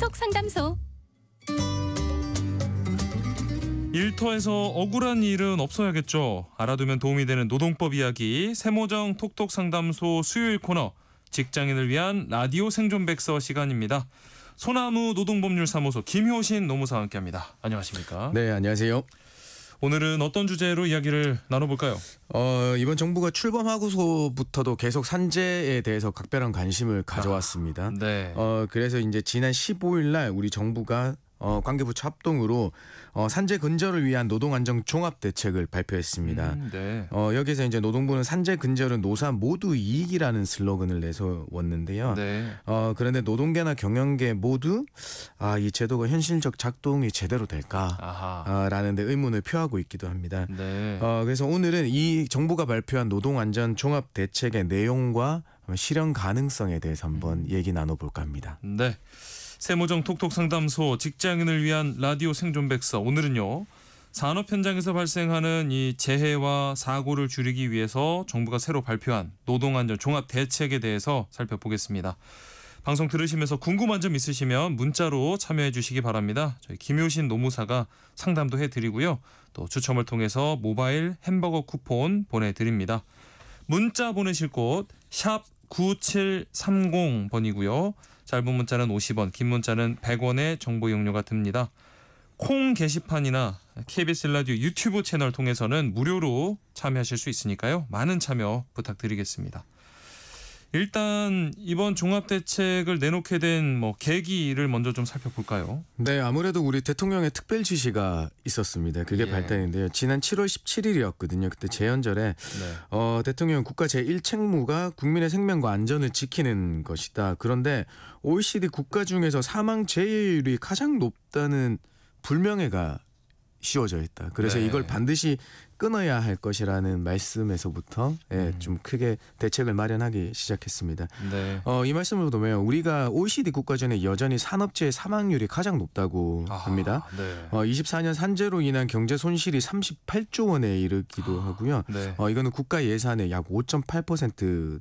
톡톡 상담소. 일터에서 억울한 일은 없어야겠죠. 알아두면 도움이 되는 노동법 이야기 세모정 톡톡 상담소 수요일 코너 직장인을 위한 라디오 생존백서 시간입니다. 소나무 노동법률사무소 김효신 노무사와 함께합니다. 안녕하십니까? 네, 안녕하세요. 오늘은 어떤 주제로 이야기를 나눠볼까요? 이번 정부가 출범하고서부터도 계속 산재에 대해서 각별한 관심을 가져왔습니다. 네. 그래서 이제 지난 15일 날 우리 정부가 관계부처 합동으로 산재 근절을 위한 노동안전 종합대책을 발표했습니다. 네. 여기서 이제 노동부는 산재 근절은 노사 모두 이익이라는 슬로건을 내세웠는데요. 네. 그런데 노동계나 경영계 모두 이 제도가 현실적 작동이 제대로 될까라는 데 의문을 표하고 있기도 합니다. 네. 그래서 오늘은 이 정부가 발표한 노동안전 종합대책의 내용과 실현 가능성에 대해서 한번 얘기 나눠볼까 합니다. 네. 세모정 톡톡 상담소 직장인을 위한 라디오 생존백서 오늘은요. 산업 현장에서 발생하는 이 재해와 사고를 줄이기 위해서 정부가 새로 발표한 노동안전 종합대책에 대해서 살펴보겠습니다. 방송 들으시면서 궁금한 점 있으시면 문자로 참여해 주시기 바랍니다. 저희 김효신 노무사가 상담도 해드리고요. 또 추첨을 통해서 모바일 햄버거 쿠폰 보내드립니다. 문자 보내실 곳 샵 9730번이고요. 짧은 문자는 50원, 긴 문자는 100원의 정보 이용료가 듭니다. 콩 게시판이나 KBS 라디오 유튜브 채널 통해서는 무료로 참여하실 수 있으니까요. 많은 참여 부탁드리겠습니다. 일단 이번 종합대책을 내놓게 된 계기를 먼저 좀 살펴볼까요? 네, 아무래도 우리 대통령의 특별 지시가 있었습니다. 그게 발단인데요. 지난 7월 17일이었거든요. 그때 재연절에 대통령 국가 제1책무가 국민의 생명과 안전을 지키는 것이다. 그런데 OECD 국가 중에서 사망 재해율이 가장 높다는 불명예가 씌워져 있다. 그래서 이걸 반드시 끊어야 할 것이라는 말씀에서부터 좀 크게 대책을 마련하기 시작했습니다. 네. 이 말씀을 보면 우리가 OECD 국가 중에 여전히 산업재해 사망률이 가장 높다고 합니다. 네. 24년 산재로 인한 경제 손실이 38조 원에 이르기도 하고요. 네. 이거는 국가 예산의 약 5.8%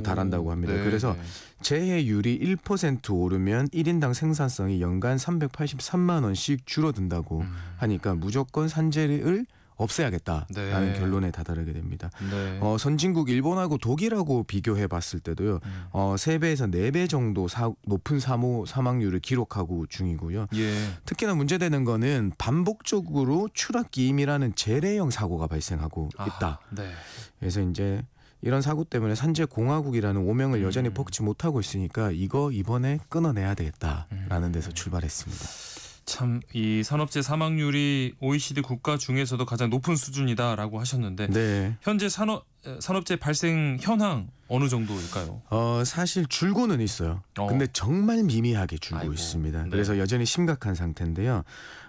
달한다고 합니다. 그래서 재해율이 1% 오르면 1인당 생산성이 연간 383만 원씩 줄어든다고 하니까 무조건 산재를 없애야겠다라는 결론에 다다르게 됩니다. 네. 선진국 일본하고 독일하고 비교해 봤을 때도요. 3배에서 4배 정도 높은 사망률을 기록하고 중이고요. 특히나 문제되는 거는 반복적으로 추락기임이라는 재래형 사고가 발생하고 있다. 그래서 이제 이런 사고 때문에 산재공화국이라는 오명을 여전히 벗지 못하고 있으니까 이거 이번에 끊어내야 되겠다라는 데서 출발했습니다. 참 이 산업재해 사망률이 OECD 국가 중에서도 가장 높은 수준이다라고 하셨는데 현재 산업재해 발생 현황 어느 정도일까요? 사실 줄고는 있어요. 근데 정말 미미하게 줄고 있습니다. 그래서 여전히 심각한 상태인데요.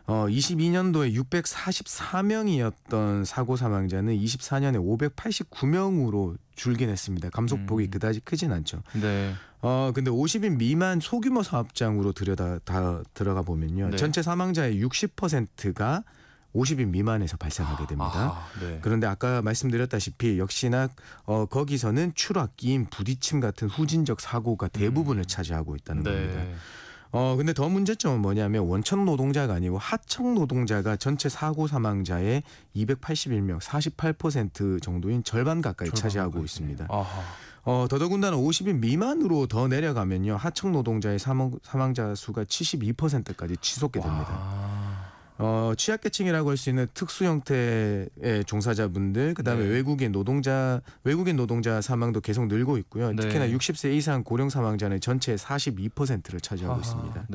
22년도에 644명이었던 사고 사망자는 24년에 589명으로 줄긴 했습니다. 감소폭이 그다지 크진 않죠. 근데 50인 미만 소규모 사업장으로 들어가 보면요. 전체 사망자의 60%가 50인 미만에서 발생하게 됩니다. 그런데 아까 말씀드렸다시피 역시나 거기서는 추락, 끼임, 부딪힘 같은 후진적 사고가 대부분을 차지하고 있다는 겁니다. 근데 더 문제점은 뭐냐면 원천 노동자가 아니고 하청 노동자가 전체 사고 사망자의 281명, 48% 정도인 절반 가까이 차지하고 있습니다. 더더군다나 50인 미만으로 더 내려가면요. 하청 노동자의 사망자 수가 72%까지 치솟게 됩니다. 취약계층이라고 할 수 있는 특수 형태의 종사자분들, 그다음에 외국인 노동자 사망도 계속 늘고 있고요. 특히나 60세 이상 고령 사망자는 전체의 42%를 차지하고 있습니다.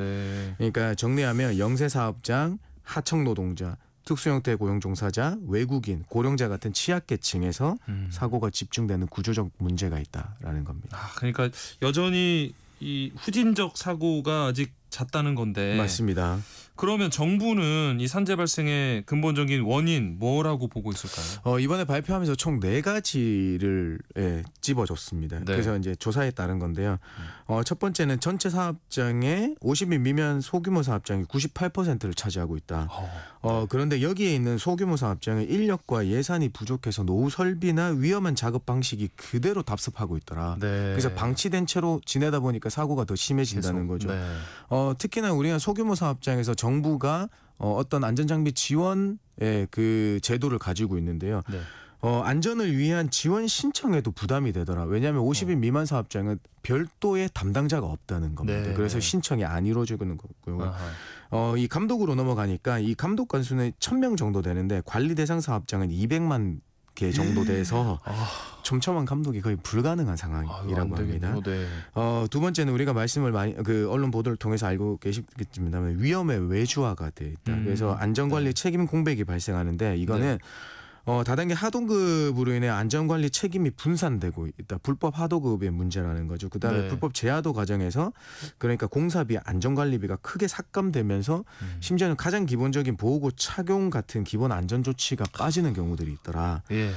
그러니까 정리하면 영세 사업장, 하청 노동자, 특수 형태의 고용 종사자, 외국인, 고령자 같은 취약계층에서 사고가 집중되는 구조적 문제가 있다라는 겁니다. 그러니까 여전히 이 후진적 사고가 아직 잦다는 건데. 맞습니다. 그러면 정부는 이 산재 발생의 근본적인 원인 뭐라고 보고 있을까요? 이번에 발표하면서 총 4가지를 찝어줬습니다. 그래서 이제 조사에 따른 건데요. 첫 번째는 전체 사업장의 50인 미만 소규모 사업장이 98%를 차지하고 있다. 그런데 여기에 있는 소규모 사업장은 인력과 예산이 부족해서 노후 설비나 위험한 작업 방식이 그대로 답습하고 있더라. 그래서 방치된 채로 지내다 보니까 사고가 더 심해진다는 거죠. 특히나 우리가 소규모 사업장에서 정부가 어떤 안전장비 지원의 그 제도를 가지고 있는데요. 네. 안전을 위한 지원 신청에도 부담이 되더라. 왜냐하면 50인 미만 사업장은 별도의 담당자가 없다는 겁니다. 네. 그래서 신청이 안 이루어지는 거고요. 이 감독으로 넘어가니까 이 감독 건수는 1,000명 정도 되는데 관리 대상 사업장은 200만 개 정도 돼서 촘촘한 감독이 거의 불가능한 상황이라고 합니다. 네. 두 번째는 우리가 말씀을 많이 언론 보도를 통해서 알고 계시겠지만 위험의 외주화가 돼 있다. 그래서 안전관리 책임 공백이 발생하는데 이거는 다단계 하도급으로 인해 안전관리 책임이 분산되고 있다. 불법 하도급의 문제라는 거죠. 그다음에 불법 재하도 과정에서 그러니까 공사비, 안전관리비가 크게 삭감되면서 심지어는 가장 기본적인 보호구 착용 같은 기본 안전조치가 빠지는 경우들이 있더라. 예.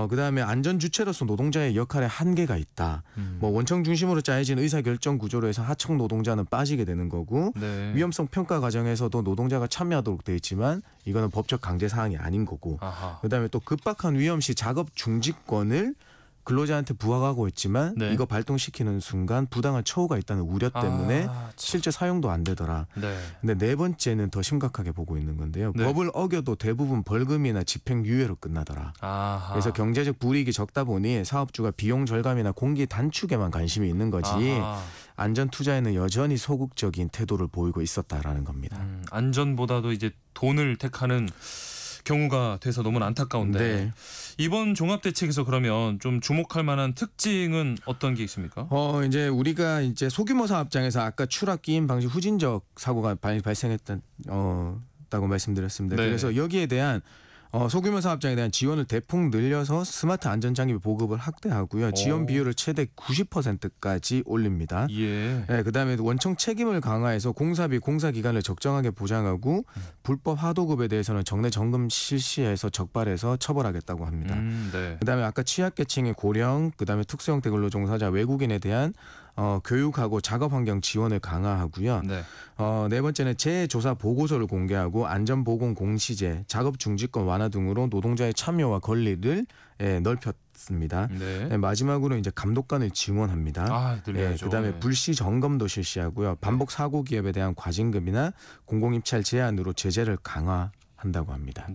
그다음에 안전주체로서 노동자의 역할에 한계가 있다. 뭐 원청 중심으로 짜여진 의사결정 구조로 해서 하청 노동자는 빠지게 되는 거고 위험성 평가 과정에서도 노동자가 참여하도록 돼 있지만 이거는 법적 강제 사항이 아닌 거고 그다음에 또 급박한 위험 시 작업 중지권을 근로자한테 부과하고 있지만 이거 발동시키는 순간 부당한 처우가 있다는 우려 때문에 실제 사용도 안 되더라. 근데 네 번째는 더 심각하게 보고 있는 건데요. 법을 어겨도 대부분 벌금이나 집행유예로 끝나더라. 그래서 경제적 불이익이 적다 보니 사업주가 비용 절감이나 공기 단축에만 관심이 있는 거지 안전 투자에는 여전히 소극적인 태도를 보이고 있었다라는 겁니다. 안전보다도 이제 돈을 택하는 경우가 돼서 너무 안타까운데 이번 종합대책에서 그러면 좀 주목할 만한 특징은 어떤 게 있습니까? 이제 우리가 이제 소규모 사업장에서 아까 추락 기인 방지 후진적 사고가 발생했다고 말씀드렸습니다. 그래서 여기에 대한 소규모 사업장에 대한 지원을 대폭 늘려서 스마트 안전장비 보급을 확대하고요. 지원 비율을 최대 90%까지 올립니다. 그다음에 원청 책임을 강화해서 공사비, 공사기간을 적정하게 보장하고 불법 하도급에 대해서는 정례 점검 실시해서 적발해서 처벌하겠다고 합니다. 그다음에 아까 취약계층의 고령, 그다음에 특수형태 근로 종사자, 외국인에 대한 교육하고 작업 환경 지원을 강화하고요. 네 번째는 재조사 보고서를 공개하고 안전보건 공시제, 작업 중지권 완화 등으로 노동자의 참여와 권리를 넓혔습니다. 마지막으로 이제 감독관을 지원합니다. 그다음에 불시 점검도 실시하고요. 반복 사고 기업에 대한 과징금이나 공공입찰 제한으로 제재를 강화한다고 합니다.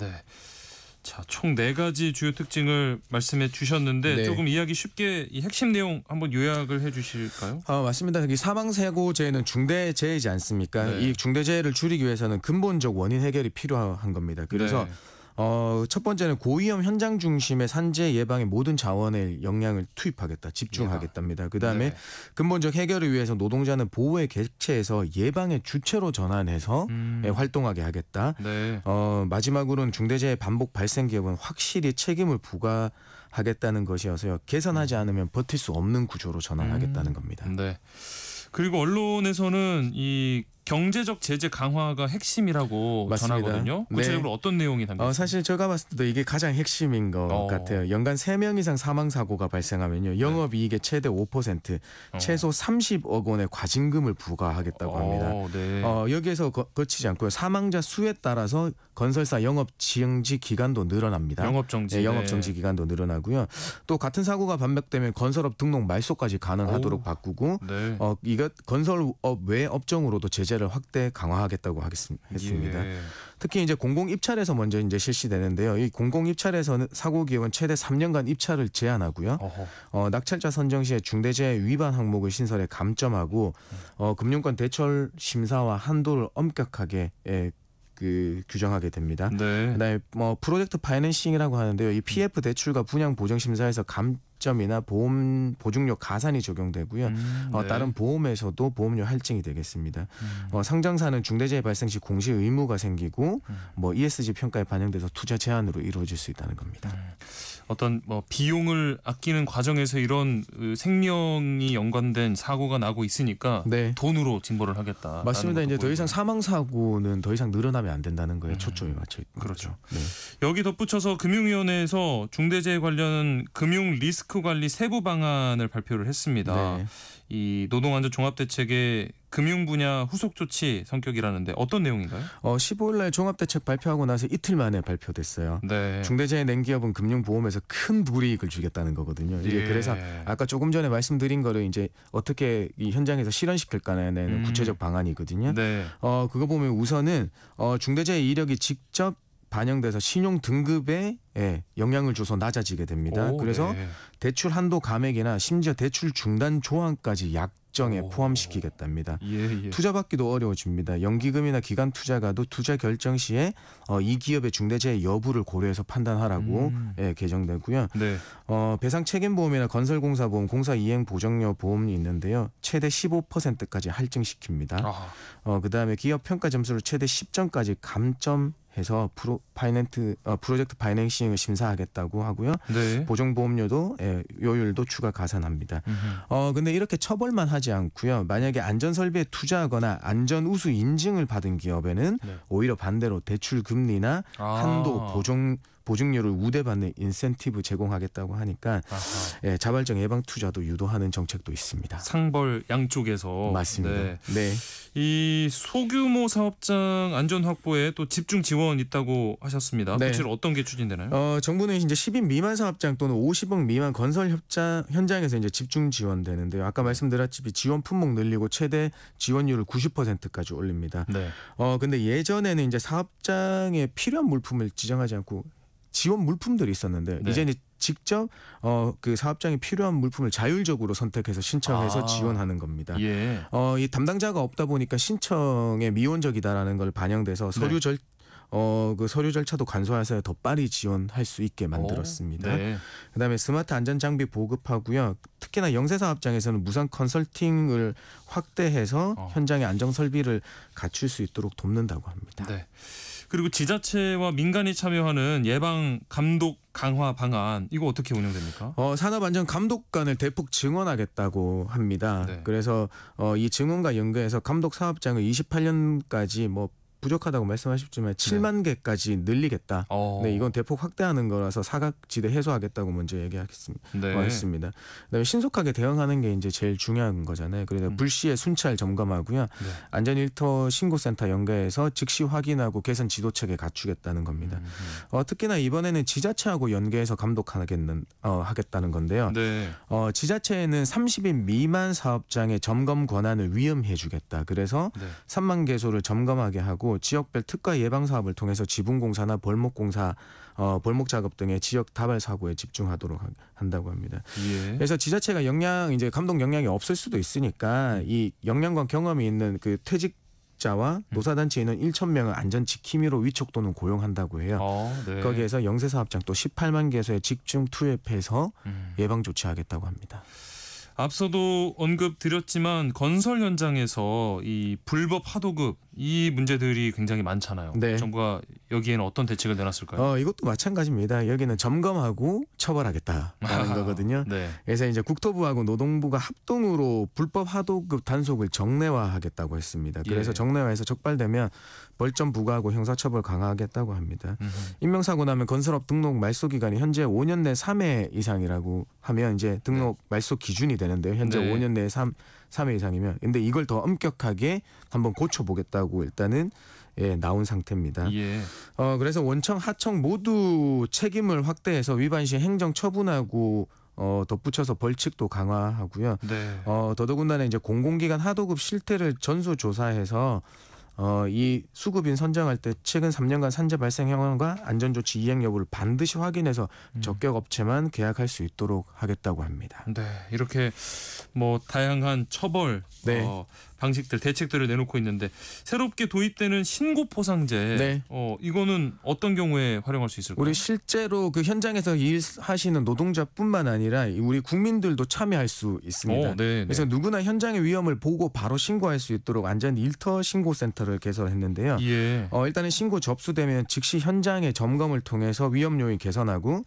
자, 총 4가지 주요 특징을 말씀해 주셨는데 조금 이야기 쉽게 이 핵심 내용 한번 요약을 해 주실까요? 맞습니다. 여기 사망사고재해는 중대재해이지 않습니까? 이 중대재해를 줄이기 위해서는 근본적 원인 해결이 필요한 겁니다. 그래서 첫 번째는 고위험 현장 중심의 산재 예방의 모든 자원의 역량을 투입하겠다, 집중하겠답니다. 그다음에 근본적 해결을 위해서 노동자는 보호의 객체에서 예방의 주체로 전환해서 활동하게 하겠다. 마지막으로는 중대재해 반복 발생 기업은 확실히 책임을 부과하겠다는 것이어서요. 개선하지 않으면 버틸 수 없는 구조로 전환하겠다는 겁니다. 그리고 언론에서는 이 경제적 제재 강화가 핵심이라고 전하거든요. 구체적으로 어떤 내용이 담겨 있습니까? 사실 제가 봤을 때도 이게 가장 핵심인 것 같아요. 연간 3명 이상 사망사고가 발생하면요. 영업이익의 최대 5%, 최소 30억 원의 과징금을 부과하겠다고 합니다. 여기에서 거치지 않고요. 사망자 수에 따라서 건설사 영업정지 기간도 늘어납니다. 영업정지 기간도 늘어나고요. 또 같은 사고가 반복되면 건설업 등록 말소까지 가능하도록 바꾸고 이것 건설업 외 업종으로도 제재를 확대 강화하겠다고 했습니다. 특히 이제 공공 입찰에서 먼저 이제 실시되는데요. 이 공공 입찰에서는 사고 기업은 최대 3년간 입찰을 제한하고요. 낙찰자 선정 시에 중대재해 위반 항목을 신설에 감점하고 금융권 대출 심사와 한도를 엄격하게 규정하게 됩니다. 그다음에 프로젝트 파이낸싱이라고 하는데요. 이 PF 대출과 분양 보정 심사에서 감점이나 보험 보증료 가산이 적용되고요. 다른 보험에서도 보험료 할증이 되겠습니다. 상장사는 중대재해 발생 시 공시 의무가 생기고 ESG 평가에 반영돼서 투자 제한으로 이루어질 수 있다는 겁니다. 어떤 비용을 아끼는 과정에서 이런 생명이 연관된 사고가 나고 있으니까 돈으로 징벌을 하겠다. 맞습니다. 이제 더 이상 사망 사고는 더 이상 늘어나면 안 된다는 거에 초점이 맞춰 있는 거죠. 여기 덧붙여서 금융위원회에서 중대재해 관련 금융 리스크 리스크 관리 세부 방안을 발표를 했습니다. 네. 이 노동안전 종합대책의 금융 분야 후속 조치 성격이라는데 어떤 내용인가요? 15일 날 종합대책 발표하고 나서 이틀 만에 발표됐어요. 네. 중대재해낸기업은 금융보험에서 큰 불이익을 주겠다는 거거든요. 이게 예. 그래서 아까 조금 전에 말씀드린 거를 이제 어떻게 이 현장에서 실현시킬까는 구체적 방안이거든요. 네. 그거 보면 우선은 중대재해 이력이 직접 반영돼서 신용 등급에 영향을 줘서 낮아지게 됩니다. 그래서 네. 대출 한도 감액이나 심지어 대출 중단 조항까지 약정에 포함시키겠답니다. 예. 투자받기도 어려워집니다. 연기금이나 기간 투자가도 투자 결정 시에 이 기업의 중대재해 여부를 고려해서 판단하라고 개정되고요. 네. 배상 책임보험이나 건설공사보험, 공사이행보정료 보험이 있는데요. 최대 15%까지 할증시킵니다. 그다음에 기업 평가 점수를 최대 10점까지 감점해서 프로젝트 파이낸싱을 심사하겠다고 하고요. 네. 보정보험료도 요율도 추가 가산합니다. 근데 이렇게 처벌만 하지 않고요. 만약에 안전설비에 투자하거나 안전우수 인증을 받은 기업에는 오히려 반대로 대출 금리나 한도 보증료를 우대받는 인센티브 제공하겠다고 하니까 자발적 예방 투자도 유도하는 정책도 있습니다. 상벌 양쪽에서 맞습니다. 네. 이 소규모 사업장 안전 확보에 또 집중 지원 있다고 하셨습니다. 네. 구체로 어떤 게 추진되나요? 정부는 이제 10인 미만 사업장 또는 50억 미만 건설 현장에서 이제 집중 지원되는데요. 아까 말씀드렸듯이 지원 품목 늘리고 최대 지원율을 90%까지 올립니다. 네. 근데 예전에는 이제 사업장에 필요한 물품을 지정하지 않고 지원 물품들이 있었는데 이제는 직접 그 사업장에 필요한 물품을 자율적으로 선택해서 신청해서 지원하는 겁니다. 이 담당자가 없다 보니까 신청에 미온적이다라는 걸 반영돼서 그 서류 절차도 간소화해서 더 빨리 지원할 수 있게 만들었습니다. 그다음에 스마트 안전 장비 보급하고요. 특히나 영세 사업장에서는 무상 컨설팅을 확대해서 현장의 안전 설비를 갖출 수 있도록 돕는다고 합니다. 네. 그리고 지자체와 민간이 참여하는 예방 감독 강화 방안 이거 어떻게 운영됩니까? 산업안전감독관을 대폭 증원하겠다고 합니다. 그래서 이 증원과 연계해서 감독 사업장을 28년까지 부족하다고 말씀하셨지만 7만 개까지 늘리겠다. 이건 대폭 확대하는 거라서 사각지대 해소하겠다고 먼저 했습니다. 그다음에 신속하게 대응하는 게 이제 제일 중요한 거잖아요. 그래서 불시에 순찰 점검하고요. 안전 일터 신고센터 연계해서 즉시 확인하고 개선 지도체계 갖추겠다는 겁니다. 특히나 이번에는 지자체하고 연계해서 감독하겠다는 건데요. 지자체에는 30인 미만 사업장의 점검 권한을 위임해주겠다. 그래서 3만 개소를 점검하게 하고 지역별 특가 예방 사업을 통해서 지붕공사나 벌목공사, 벌목 작업 등의 지역 다발 사고에 집중하도록 한다고 합니다. 그래서 지자체가 이제 감독 역량이 없을 수도 있으니까 이 역량과 경험이 있는 그 퇴직자와 노사단체 인원 1,000명을 안전 지킴이로 위촉 또는 고용한다고 해요. 거기에서 영세 사업장 또 18만 개소에 집중 투입해서 예방 조치하겠다고 합니다. 앞서도 언급드렸지만 건설 현장에서 이 불법 하도급 이 문제들이 굉장히 많잖아요. 정부가 여기에는 어떤 대책을 내놨을까요? 이것도 마찬가지입니다. 여기는 점검하고 처벌하겠다라는 거거든요. 그래서 이제 국토부하고 노동부가 합동으로 불법 하도급 단속을 정례화하겠다고 했습니다. 그래서 정례화해서 적발되면 벌점 부과하고 형사처벌 강화하겠다고 합니다. 인명사고 나면 건설업 등록 말소 기간이 현재 5년 내 3회 이상이라고 하면 이제 등록 말소 기준이 되는데요. 현재 5년 내에 3회 이상이면. 근데 이걸 더 엄격하게 한번 고쳐보겠다고 일단은 나온 상태입니다. 그래서 원청, 하청 모두 책임을 확대해서 위반 시 행정 처분하고 덧붙여서 벌칙도 강화하고요. 더더군다나 이제 공공기관 하도급 실태를 전수조사해서 이 수급인 선정할 때 최근 3년간 산재 발생 현황과 안전조치 이행 여부를 반드시 확인해서 적격 업체만 계약할 수 있도록 하겠다고 합니다. 이렇게 다양한 처벌 방식들, 대책들을 내놓고 있는데 새롭게 도입되는 신고 포상제 이거는 어떤 경우에 활용할 수 있을까요? 우리 실제로 그 현장에서 일하시는 노동자뿐만 아니라 우리 국민들도 참여할 수 있습니다. 그래서 누구나 현장의 위험을 보고 바로 신고할 수 있도록 안전 일터 신고센터를 개설했는데요. 일단은 신고 접수되면 즉시 현장의 점검을 통해서 위험 요인 개선하고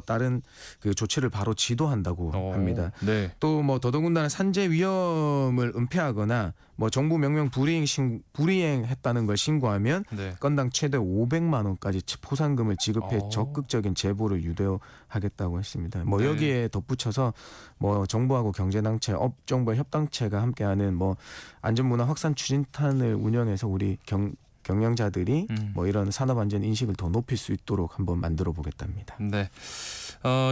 다른 그 조치를 바로 지도한다고 합니다. 또 더더군다나 산재 위험을 은폐하거나 하거나 뭐 정부 명령 불이행했다는 걸 신고하면 네. 건당 최대 500만 원까지 포상금을 지급해 적극적인 제보를 유도하겠다고 했습니다. 뭐 네. 여기에 덧붙여서 뭐 정부하고 경제단체, 업정부 협당체가 함께하는 뭐 안전문화 확산 추진탄을 운영해서 우리 경영자들이 뭐 이런 산업안전 인식을 더 높일 수 있도록 한번 만들어 보겠답니다. 네.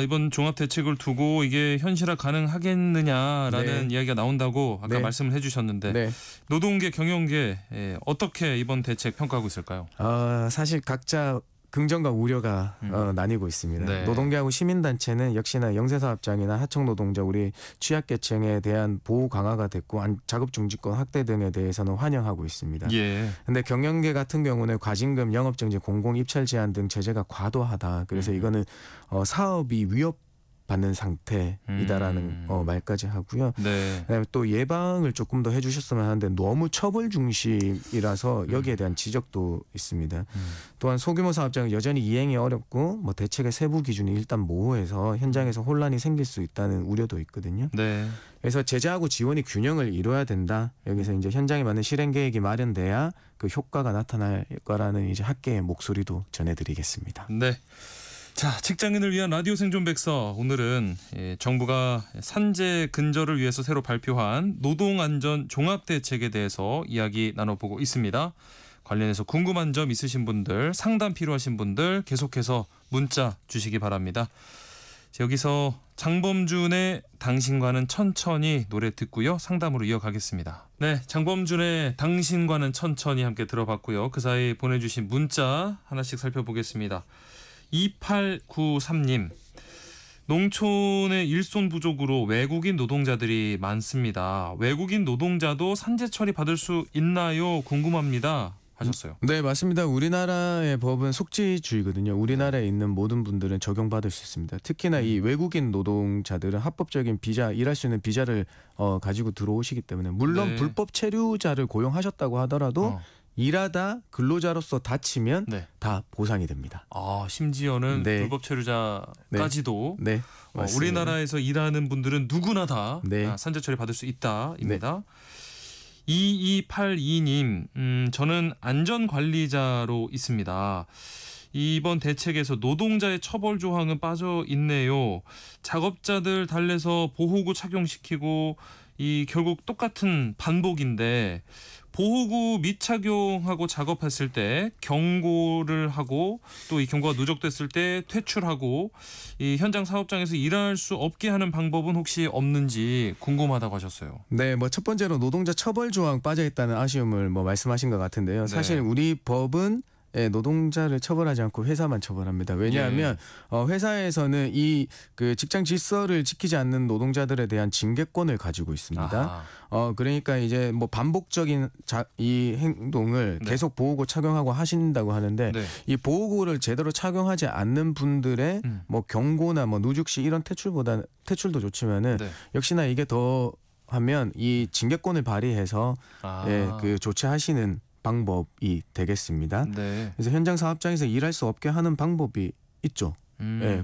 이번 종합 대책을 두고 이게 현실화 가능하겠느냐라는 이야기가 나온다고 아까 말씀을 해주셨는데 노동계, 경영계 어떻게 이번 대책 평가하고 있을까요? 사실 각자 긍정과 우려가 나뉘고 있습니다. 네. 노동계하고 시민단체는 역시나 영세사업장이나 하청노동자 우리 취약계층에 대한 보호 강화가 됐고 작업중지권 확대 등에 대해서는 환영하고 있습니다. 그런데 경영계 같은 경우는 과징금, 영업정지, 공공입찰 제한 등 제재가 과도하다. 그래서 이거는 사업이 위협받는 상태이다라는 말까지 하고요. 그다음에 또 예방을 조금 더 해주셨으면 하는데 너무 처벌 중심이라서 여기에 대한 지적도 있습니다. 또한 소규모 사업장은 여전히 이행이 어렵고 뭐 대책의 세부 기준이 일단 모호해서 현장에서 혼란이 생길 수 있다는 우려도 있거든요. 그래서 제재하고 지원이 균형을 이뤄야 된다. 여기서 이제 현장에 맞는 실행 계획이 마련돼야 그 효과가 나타날 거라는 이제 학계의 목소리도 전해드리겠습니다. 네. 자, 직장인을 위한 라디오 생존 백서, 오늘은 정부가 산재 근절을 위해서 새로 발표한 노동안전 종합대책에 대해서 이야기 나눠보고 있습니다. 관련해서 궁금한 점 있으신 분들, 상담 필요하신 분들 계속해서 문자 주시기 바랍니다. 여기서 장범준의 당신과는 천천히 노래 듣고요. 상담으로 이어가겠습니다. 네, 장범준의 당신과는 천천히 함께 들어봤고요. 그 사이 보내주신 문자 하나씩 살펴보겠습니다. 2893님, 농촌의 일손 부족으로 외국인 노동자들이 많습니다. 외국인 노동자도 산재 처리 받을 수 있나요? 궁금합니다. 하셨어요. 네, 맞습니다. 우리나라의 법은 속지주의거든요. 우리나라에 있는 모든 분들은 적용받을 수 있습니다. 특히나 이 외국인 노동자들은 합법적인 비자, 일할 수 있는 비자를 가지고 들어오시기 때문에 물론 불법 체류자를 고용하셨다고 하더라도 일하다 근로자로서 다치면 다 보상이 됩니다. 심지어는 불법 체류자까지도 우리나라에서 일하는 분들은 누구나 다 산재 처리 받을 수 있다입니다. 2282님, 저는 안전관리자로 있습니다. 이번 대책에서 노동자의 처벌 조항은 빠져 있네요. 작업자들 달래서 보호구 착용시키고 결국 똑같은 반복인데 보호구 미착용하고 작업했을 때 경고를 하고 또 이 경고가 누적됐을 때 퇴출하고 이 현장 사업장에서 일할 수 없게 하는 방법은 혹시 없는지 궁금하다고 하셨어요. 네, 뭐 첫 번째로 노동자 처벌 조항 빠져 있다는 아쉬움을 말씀하신 것 같은데요. 사실 우리 법은 노동자를 처벌하지 않고 회사만 처벌합니다. 왜냐하면 회사에서는 그 직장 질서를 지키지 않는 노동자들에 대한 징계권을 가지고 있습니다. 그러니까 이제 뭐 반복적인 이 행동을 계속 보호구 착용하고 하신다고 하는데 이 보호구를 제대로 착용하지 않는 분들의 뭐 경고나 뭐 누적 시 이런 퇴출도 좋지만은 역시나 이게 더 하면 이 징계권을 발휘해서 그 조치하시는 방법이 되겠습니다. 그래서 현장 사업장에서 일할 수 없게 하는 방법이 있죠.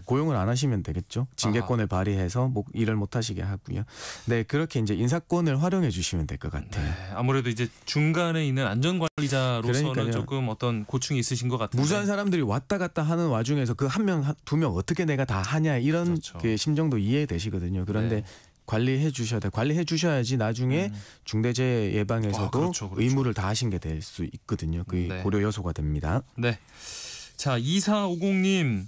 고용을 안 하시면 되겠죠. 징계권을 발휘해서 일을 못 하시게 하고요. 네, 그렇게 이제 인사권을 활용해 주시면 될 것 같아요. 아무래도 이제 중간에 있는 안전관리자로서는 조금 어떤 고충이 있으신 것 같은데. 무수한 사람들이 왔다 갔다 하는 와중에서 그 한 명, 두 명 어떻게 내가 다 하냐 이런 그 심정도 이해되시거든요. 그런데 관리해 주셔야 돼. 관리해 주셔야지 나중에 중대재해 예방에서도 의무를 다하신 게 될 수 있거든요. 그 고려 요소가 됩니다. 네. 자, 2450님.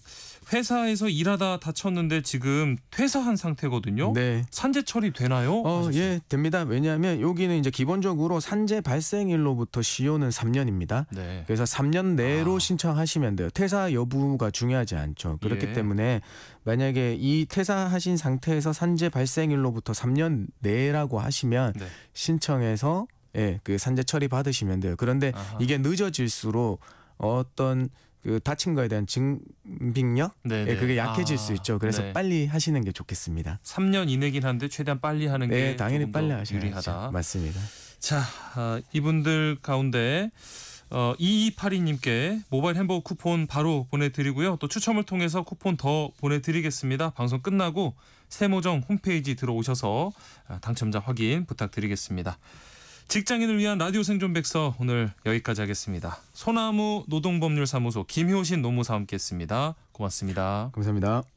회사에서 일하다 다쳤는데 지금 퇴사한 상태거든요. 산재 처리 되나요? 예, 됩니다. 왜냐하면 여기는 이제 기본적으로 산재 발생일로부터 시효는 3년입니다. 그래서 3년 내로 신청하시면 돼요. 퇴사 여부가 중요하지 않죠. 그렇기 때문에 만약에 이 퇴사하신 상태에서 산재 발생일로부터 3년 내라고 하시면 신청해서 그 산재 처리 받으시면 돼요. 그런데 이게 늦어질수록 어떤 그 다친 거에 대한 증빙력 그게 약해질 수 있죠. 그래서 빨리 하시는 게 좋겠습니다. 3년 이내긴 한데 최대한 빨리 하는 게 당연히 빨리 하셔야죠. 유리하다. 맞습니다. 자, 이분들 가운데 2282님께 모바일 햄버거 쿠폰 바로 보내드리고요. 또 추첨을 통해서 쿠폰 더 보내드리겠습니다. 방송 끝나고 세모정 홈페이지 들어오셔서 당첨자 확인 부탁드리겠습니다. 직장인을 위한 라디오 생존백서 오늘 여기까지 하겠습니다. 소나무 노동법률사무소 김효신 노무사와 함께했습니다. 고맙습니다. 감사합니다.